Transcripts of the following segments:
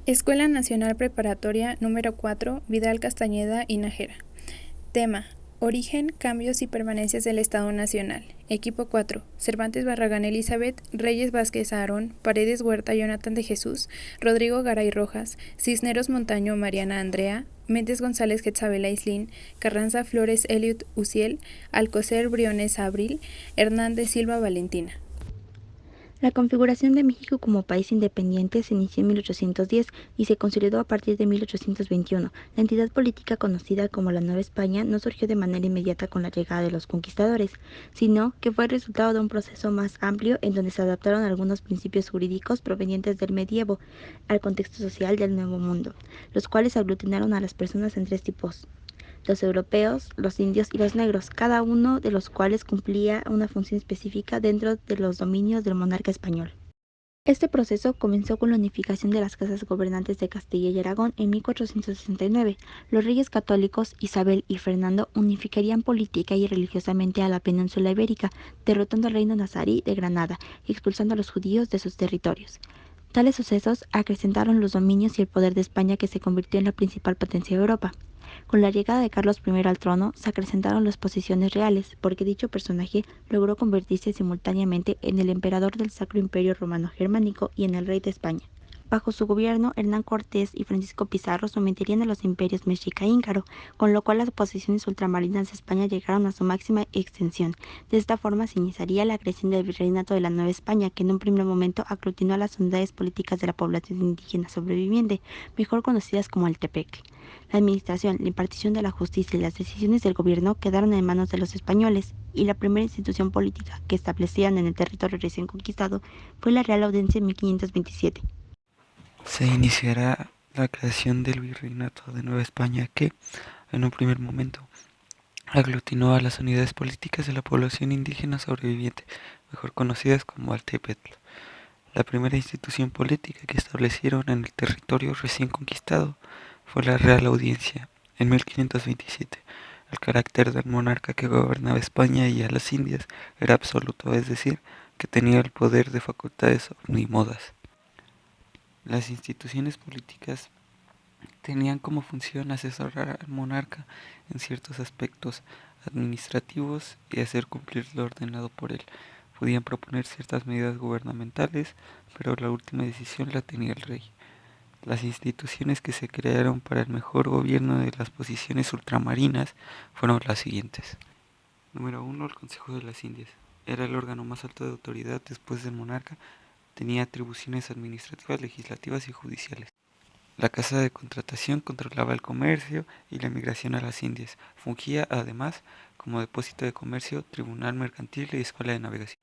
Escuela Nacional Preparatoria número 4, Vidal Castañeda y Nájera. Tema: Origen, cambios y permanencias del Estado Nacional. Equipo 4: Cervantes Barragán Elizabeth, Reyes Vázquez Aarón, Paredes Huerta Jonathan de Jesús, Rodrigo Garay Rojas, Cisneros Montaño Mariana Andrea, Méndez González Quetzabela Islín, Carranza Flores Eliot Uciel, Alcocer Briones Abril, Hernández Silva Valentina. La configuración de México como país independiente se inició en 1810 y se consolidó a partir de 1821. La entidad política conocida como la Nueva España no surgió de manera inmediata con la llegada de los conquistadores, sino que fue el resultado de un proceso más amplio en donde se adaptaron algunos principios jurídicos provenientes del medievo al contexto social del Nuevo Mundo, los cuales aglutinaron a las personas en tres tipos: los europeos, los indios y los negros, cada uno de los cuales cumplía una función específica dentro de los dominios del monarca español. Este proceso comenzó con la unificación de las casas gobernantes de Castilla y Aragón en 1469. Los reyes católicos Isabel y Fernando unificarían política y religiosamente a la península ibérica, derrotando al reino nazarí de Granada y expulsando a los judíos de sus territorios. Tales sucesos acrecentaron los dominios y el poder de España, que se convirtió en la principal potencia de Europa. Con la llegada de Carlos I al trono, se acrecentaron las posiciones reales, porque dicho personaje logró convertirse simultáneamente en el emperador del Sacro Imperio Romano Germánico y en el rey de España. Bajo su gobierno, Hernán Cortés y Francisco Pizarro someterían a los imperios mexica e húngaro, con lo cual las posesiones ultramarinas de España llegaron a su máxima extensión. De esta forma se iniciaría la creación del virreinato de la Nueva España, que en un primer momento aglutinó a las unidades políticas de la población indígena sobreviviente, mejor conocidas como el Tepecle. La administración, la impartición de la justicia y las decisiones del gobierno quedaron en manos de los españoles, y la primera institución política que establecían en el territorio recién conquistado fue la Real Audiencia en 1527. Se iniciará la creación del Virreinato de Nueva España, que, en un primer momento, aglutinó a las unidades políticas de la población indígena sobreviviente, mejor conocidas como Altepetl. La primera institución política que establecieron en el territorio recién conquistado fue la Real Audiencia, en 1527. El carácter del monarca que gobernaba España y a las Indias era absoluto, es decir, que tenía el poder de facultades omnímodas. Las instituciones políticas tenían como función asesorar al monarca en ciertos aspectos administrativos y hacer cumplir lo ordenado por él. Podían proponer ciertas medidas gubernamentales, pero la última decisión la tenía el rey. Las instituciones que se crearon para el mejor gobierno de las posiciones ultramarinas fueron las siguientes. Número 1. El Consejo de las Indias. Era el órgano más alto de autoridad después del monarca. Tenía atribuciones administrativas, legislativas y judiciales. La Casa de Contratación controlaba el comercio y la migración a las Indias. Fungía, además, como depósito de comercio, tribunal mercantil y escuela de navegación.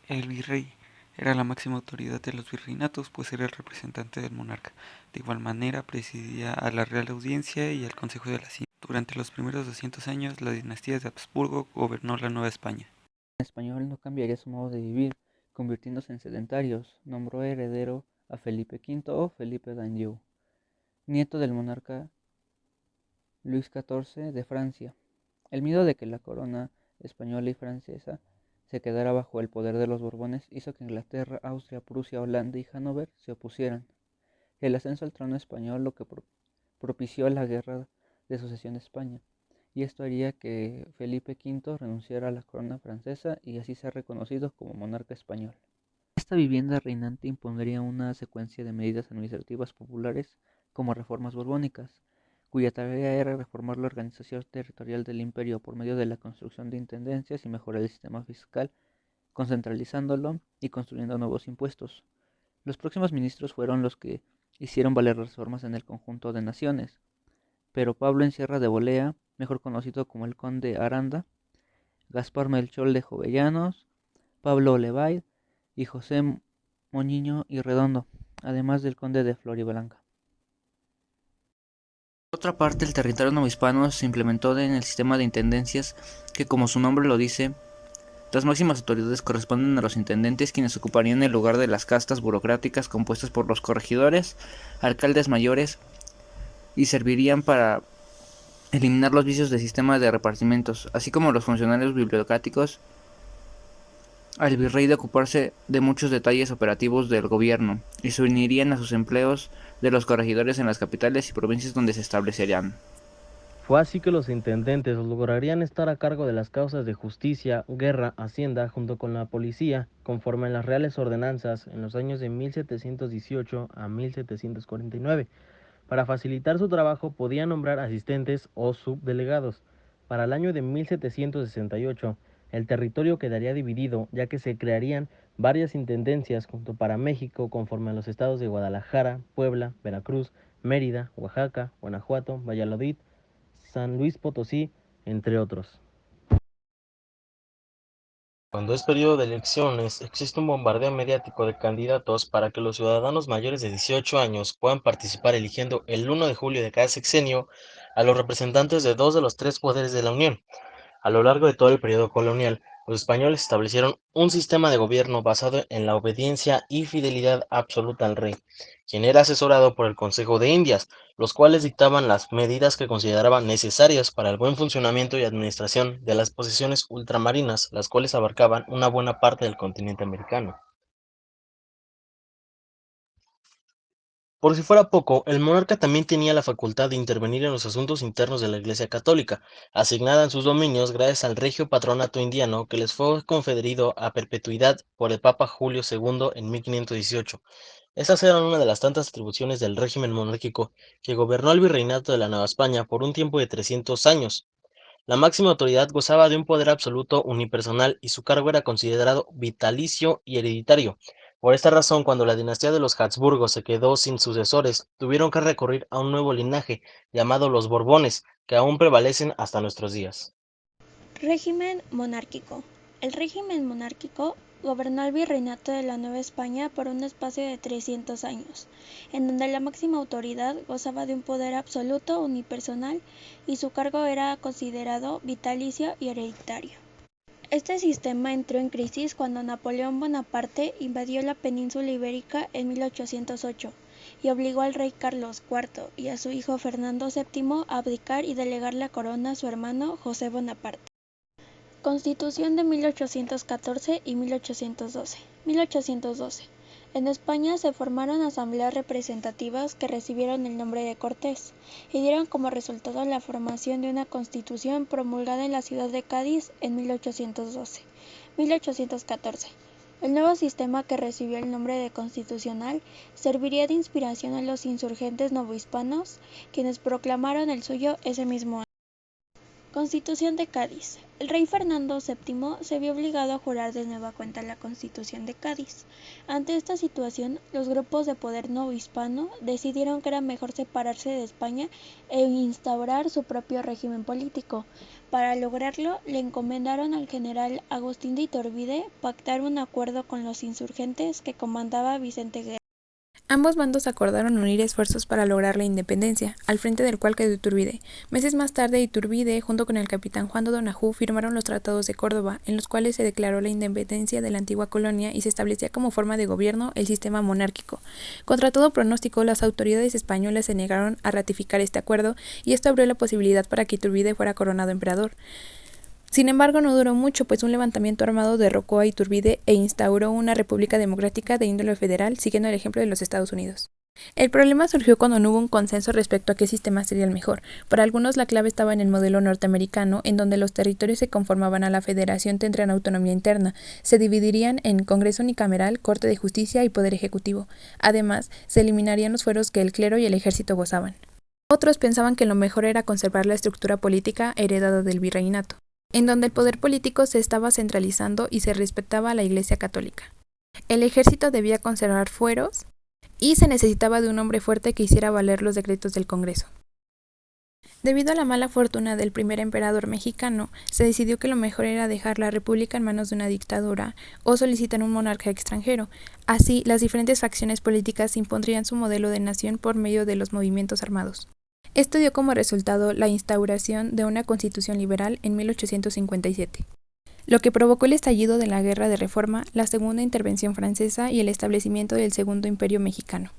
El virrey era la máxima autoridad de los virreinatos, pues era el representante del monarca. De igual manera, presidía a la Real Audiencia y al Consejo de las Indias. Durante los primeros 200 años, la dinastía de Habsburgo gobernó la Nueva España. El español no cambiaría su modo de vivir, convirtiéndose en sedentarios. Nombró heredero a Felipe V o Felipe d'Anjou, nieto del monarca Luis XIV de Francia. El miedo de que la corona española y francesa se quedara bajo el poder de los Borbones hizo que Inglaterra, Austria, Prusia, Holanda y Hannover se opusieran. El ascenso al trono español lo que propició la guerra de sucesión de España, y esto haría que Felipe V renunciara a la corona francesa y así sea reconocido como monarca español. Esta vivienda reinante impondría una secuencia de medidas administrativas populares como reformas borbónicas, cuya tarea era reformar la organización territorial del imperio por medio de la construcción de intendencias y mejorar el sistema fiscal, concentralizándolo y construyendo nuevos impuestos. Los próximos ministros fueron los que hicieron valer las reformas en el conjunto de naciones, pero Pablo Encierra de Bolea, mejor conocido como el conde Aranda, Gaspar Melchor de Jovellanos, Pablo Olevide y José Moñiño y Redondo, además del conde de Floridablanca. Por otra parte, el territorio novohispano se implementó en el sistema de intendencias que, como su nombre lo dice, las máximas autoridades corresponden a los intendentes, quienes ocuparían el lugar de las castas burocráticas compuestas por los corregidores, alcaldes mayores, y servirían para eliminar los vicios del sistema de repartimientos, así como los funcionarios bibliocráticos al virrey de ocuparse de muchos detalles operativos del gobierno y se unirían a sus empleos de los corregidores en las capitales y provincias donde se establecerían. Fue así que los intendentes lograrían estar a cargo de las causas de justicia, guerra, hacienda, junto con la policía, conforme a las reales ordenanzas en los años de 1718 a 1749. Para facilitar su trabajo podían nombrar asistentes o subdelegados. Para el año de 1768, el territorio quedaría dividido, ya que se crearían varias intendencias junto para México conforme a los estados de Guadalajara, Puebla, Veracruz, Mérida, Oaxaca, Guanajuato, Valladolid, San Luis Potosí, entre otros. Cuando es periodo de elecciones, existe un bombardeo mediático de candidatos para que los ciudadanos mayores de 18 años puedan participar eligiendo el 1 de julio de cada sexenio a los representantes de dos de los tres poderes de la Unión. A lo largo de todo el periodo colonial, los españoles establecieron un sistema de gobierno basado en la obediencia y fidelidad absoluta al rey, quien era asesorado por el Consejo de Indias, los cuales dictaban las medidas que consideraban necesarias para el buen funcionamiento y administración de las posesiones ultramarinas, las cuales abarcaban una buena parte del continente americano. Por si fuera poco, el monarca también tenía la facultad de intervenir en los asuntos internos de la Iglesia Católica, asignada en sus dominios gracias al regio patronato indiano que les fue conferido a perpetuidad por el Papa Julio II en 1518. Esas eran una de las tantas atribuciones del régimen monárquico que gobernó el virreinato de la Nueva España por un tiempo de 300 años. La máxima autoridad gozaba de un poder absoluto unipersonal y su cargo era considerado vitalicio y hereditario. Por esta razón, cuando la dinastía de los Habsburgo se quedó sin sucesores, tuvieron que recurrir a un nuevo linaje, llamado los Borbones, que aún prevalecen hasta nuestros días. Régimen monárquico. El régimen monárquico gobernó el virreinato de la Nueva España por un espacio de 300 años, en donde la máxima autoridad gozaba de un poder absoluto unipersonal y su cargo era considerado vitalicio y hereditario. Este sistema entró en crisis cuando Napoleón Bonaparte invadió la península ibérica en 1808 y obligó al rey Carlos IV y a su hijo Fernando VII a abdicar y delegar la corona a su hermano José Bonaparte. Constitución de 1814 y 1812. 1812. En España se formaron asambleas representativas que recibieron el nombre de Cortes y dieron como resultado la formación de una constitución promulgada en la ciudad de Cádiz en 1812. 1814. El nuevo sistema, que recibió el nombre de constitucional, serviría de inspiración a los insurgentes novohispanos, quienes proclamaron el suyo ese mismo año. Constitución de Cádiz. El rey Fernando VII se vio obligado a jurar de nueva cuenta la Constitución de Cádiz. Ante esta situación, los grupos de poder novohispano decidieron que era mejor separarse de España e instaurar su propio régimen político. Para lograrlo, le encomendaron al general Agustín de Iturbide pactar un acuerdo con los insurgentes que comandaba Vicente Guerra. Ambos bandos acordaron unir esfuerzos para lograr la independencia, al frente del cual quedó Iturbide. Meses más tarde, Iturbide, junto con el capitán Juan de Donajú, firmaron los Tratados de Córdoba, en los cuales se declaró la independencia de la antigua colonia y se establecía como forma de gobierno el sistema monárquico. Contra todo pronóstico, las autoridades españolas se negaron a ratificar este acuerdo, y esto abrió la posibilidad para que Iturbide fuera coronado emperador. Sin embargo, no duró mucho, pues un levantamiento armado derrocó a Iturbide e instauró una república democrática de índole federal, siguiendo el ejemplo de los Estados Unidos. El problema surgió cuando no hubo un consenso respecto a qué sistema sería el mejor. Para algunos, la clave estaba en el modelo norteamericano, en donde los territorios se conformaban a la federación tendrían autonomía interna, se dividirían en Congreso unicameral, Corte de Justicia y Poder Ejecutivo. Además, se eliminarían los fueros que el clero y el ejército gozaban. Otros pensaban que lo mejor era conservar la estructura política heredada del virreinato, en donde el poder político se estaba centralizando y se respetaba a la Iglesia Católica. El ejército debía conservar fueros y se necesitaba de un hombre fuerte que hiciera valer los decretos del Congreso. Debido a la mala fortuna del primer emperador mexicano, se decidió que lo mejor era dejar la república en manos de una dictadura o solicitar un monarca extranjero. Así, las diferentes facciones políticas impondrían su modelo de nación por medio de los movimientos armados. Esto dio como resultado la instauración de una constitución liberal en 1857, lo que provocó el estallido de la Guerra de Reforma, la Segunda Intervención Francesa y el establecimiento del Segundo Imperio Mexicano,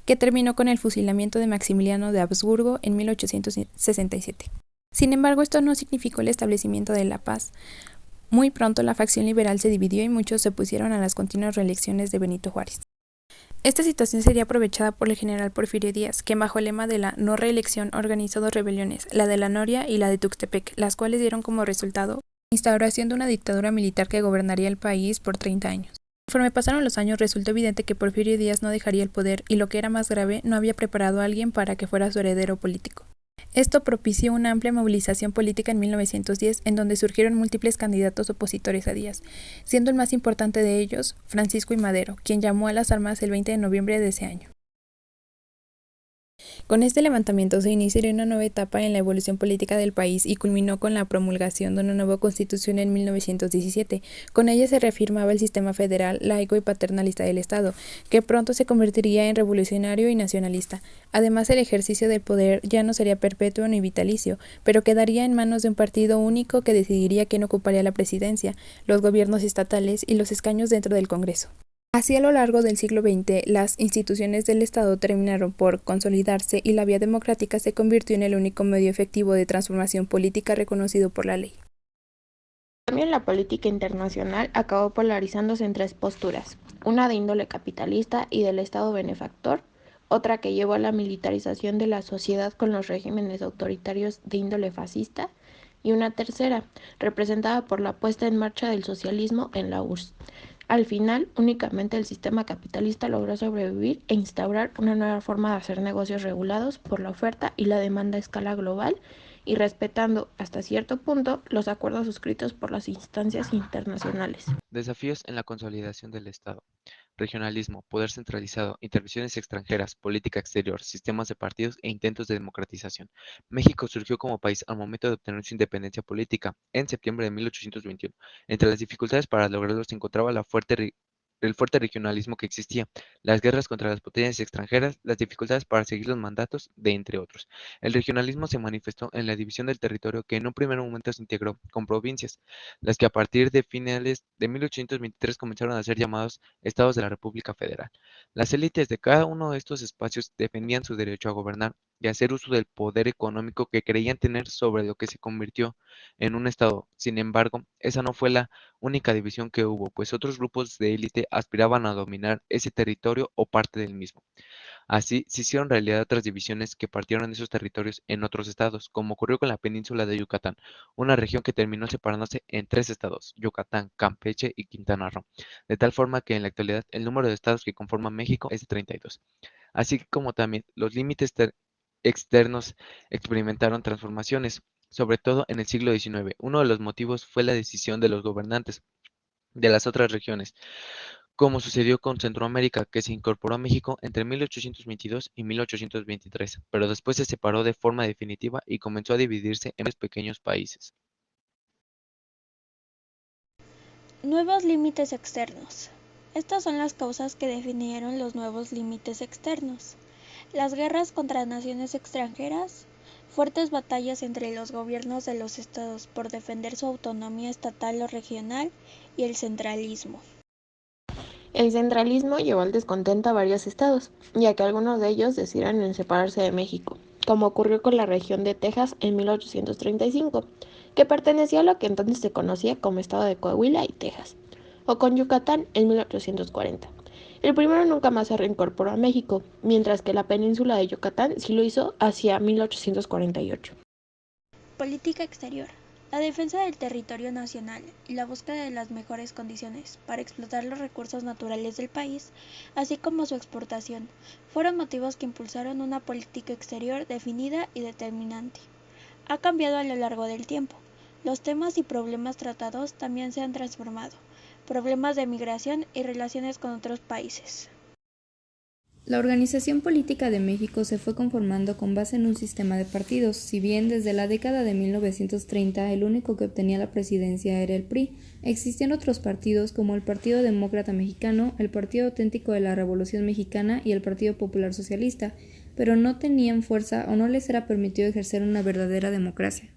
que terminó con el fusilamiento de Maximiliano de Habsburgo en 1867. Sin embargo, esto no significó el establecimiento de la paz, Muy pronto la facción liberal se dividió y muchos se opusieron a las continuas reelecciones de Benito Juárez. Esta situación sería aprovechada por el general Porfirio Díaz, que bajo el lema de la no reelección organizó 2 rebeliones, la de la Noria y la de Tuxtepec, las cuales dieron como resultado la instauración de una dictadura militar que gobernaría el país por 30 años. Conforme pasaron los años, resultó evidente que Porfirio Díaz no dejaría el poder y, lo que era más grave, no había preparado a alguien para que fuera su heredero político. Esto propició una amplia movilización política en 1910, en donde surgieron múltiples candidatos opositores a Díaz, siendo el más importante de ellos Francisco I. Madero, quien llamó a las armas el 20 de noviembre de ese año. Con este levantamiento se iniciaría una nueva etapa en la evolución política del país y culminó con la promulgación de una nueva constitución en 1917. Con ella se reafirmaba el sistema federal, laico y paternalista del Estado, que pronto se convertiría en revolucionario y nacionalista. Además, el ejercicio del poder ya no sería perpetuo ni vitalicio, pero quedaría en manos de un partido único que decidiría quién ocuparía la presidencia, los gobiernos estatales y los escaños dentro del Congreso. Así, a lo largo del siglo XX, las instituciones del Estado terminaron por consolidarse y la vía democrática se convirtió en el único medio efectivo de transformación política reconocido por la ley. También la política internacional acabó polarizándose en 3 posturas, una de índole capitalista y del Estado benefactor, otra que llevó a la militarización de la sociedad con los regímenes autoritarios de índole fascista, y una tercera, representada por la puesta en marcha del socialismo en la URSS. Al final, únicamente el sistema capitalista logró sobrevivir e instaurar una nueva forma de hacer negocios regulados por la oferta y la demanda a escala global y respetando hasta cierto punto los acuerdos suscritos por las instancias internacionales. Desafíos en la consolidación del Estado. Regionalismo, poder centralizado, intervenciones extranjeras, política exterior, sistemas de partidos e intentos de democratización. México surgió como país al momento de obtener su independencia política, en septiembre de 1821. Entre las dificultades para lograrlo se encontraba el fuerte regionalismo que existía, las guerras contra las potencias extranjeras, las dificultades para seguir los mandatos, de entre otros. El regionalismo se manifestó en la división del territorio que en un primer momento se integró con provincias, las que a partir de finales de 1823 comenzaron a ser llamados estados de la República Federal. Las élites de cada uno de estos espacios defendían su derecho a gobernar y a hacer uso del poder económico que creían tener sobre lo que se convirtió en un estado. Sin embargo, esa no fue la única división que hubo, pues otros grupos de élite aspiraban a dominar ese territorio o parte del mismo. Así, se hicieron realidad otras divisiones que partieron de esos territorios en otros estados, como ocurrió con la península de Yucatán, una región que terminó separándose en 3 estados, Yucatán, Campeche y Quintana Roo, de tal forma que en la actualidad el número de estados que conforman México es de 32. Así como también los límites externos experimentaron transformaciones, sobre todo en el siglo XIX. Uno de los motivos fue la decisión de los gobernantes de las otras regiones, como sucedió con Centroamérica, que se incorporó a México entre 1822 y 1823, pero después se separó de forma definitiva y comenzó a dividirse en varios pequeños países. Nuevos límites externos. Estas son las causas que definieron los nuevos límites externos. Las guerras contra naciones extranjeras, fuertes batallas entre los gobiernos de los estados por defender su autonomía estatal o regional y el centralismo. El centralismo llevó al descontento a varios estados, ya que algunos de ellos decidieron en separarse de México, como ocurrió con la región de Texas en 1835, que pertenecía a lo que entonces se conocía como estado de Coahuila y Texas, o con Yucatán en 1840. El primero nunca más se reincorporó a México, mientras que la península de Yucatán sí lo hizo hacia 1848. Política exterior. La defensa del territorio nacional y la búsqueda de las mejores condiciones para explotar los recursos naturales del país, así como su exportación, fueron motivos que impulsaron una política exterior definida y determinante. Ha cambiado a lo largo del tiempo. Los temas y problemas tratados también se han transformado. Problemas de migración y relaciones con otros países. La organización política de México se fue conformando con base en un sistema de partidos. Si bien desde la década de 1930 el único que obtenía la presidencia era el PRI, existían otros partidos como el Partido Demócrata Mexicano, el Partido Auténtico de la Revolución Mexicana y el Partido Popular Socialista, pero no tenían fuerza o no les era permitido ejercer una verdadera democracia.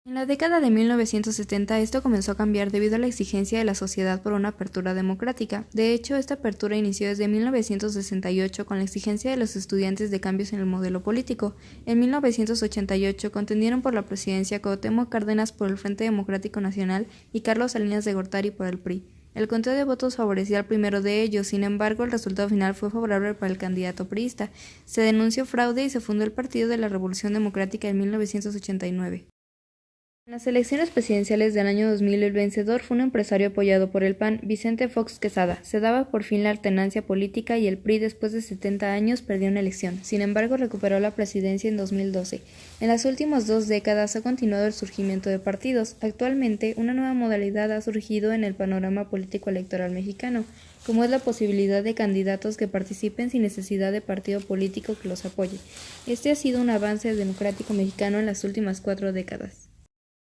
En la década de 1970 esto comenzó a cambiar debido a la exigencia de la sociedad por una apertura democrática. De hecho, esta apertura inició desde 1968 con la exigencia de los estudiantes de cambios en el modelo político. En 1988 contendieron por la presidencia Cuauhtémoc Cárdenas por el Frente Democrático Nacional y Carlos Salinas de Gortari por el PRI. El conteo de votos favorecía al primero de ellos, sin embargo, el resultado final fue favorable para el candidato priista. Se denunció fraude y se fundó el Partido de la Revolución Democrática en 1989. En las elecciones presidenciales del año 2000, el vencedor fue un empresario apoyado por el PAN, Vicente Fox Quesada. Se daba por fin la alternancia política y el PRI, después de 70 años, perdió una elección. Sin embargo, recuperó la presidencia en 2012. En las últimas 2 décadas ha continuado el surgimiento de partidos. Actualmente, una nueva modalidad ha surgido en el panorama político electoral mexicano, como es la posibilidad de candidatos que participen sin necesidad de partido político que los apoye. Este ha sido un avance democrático mexicano en las últimas 4 décadas.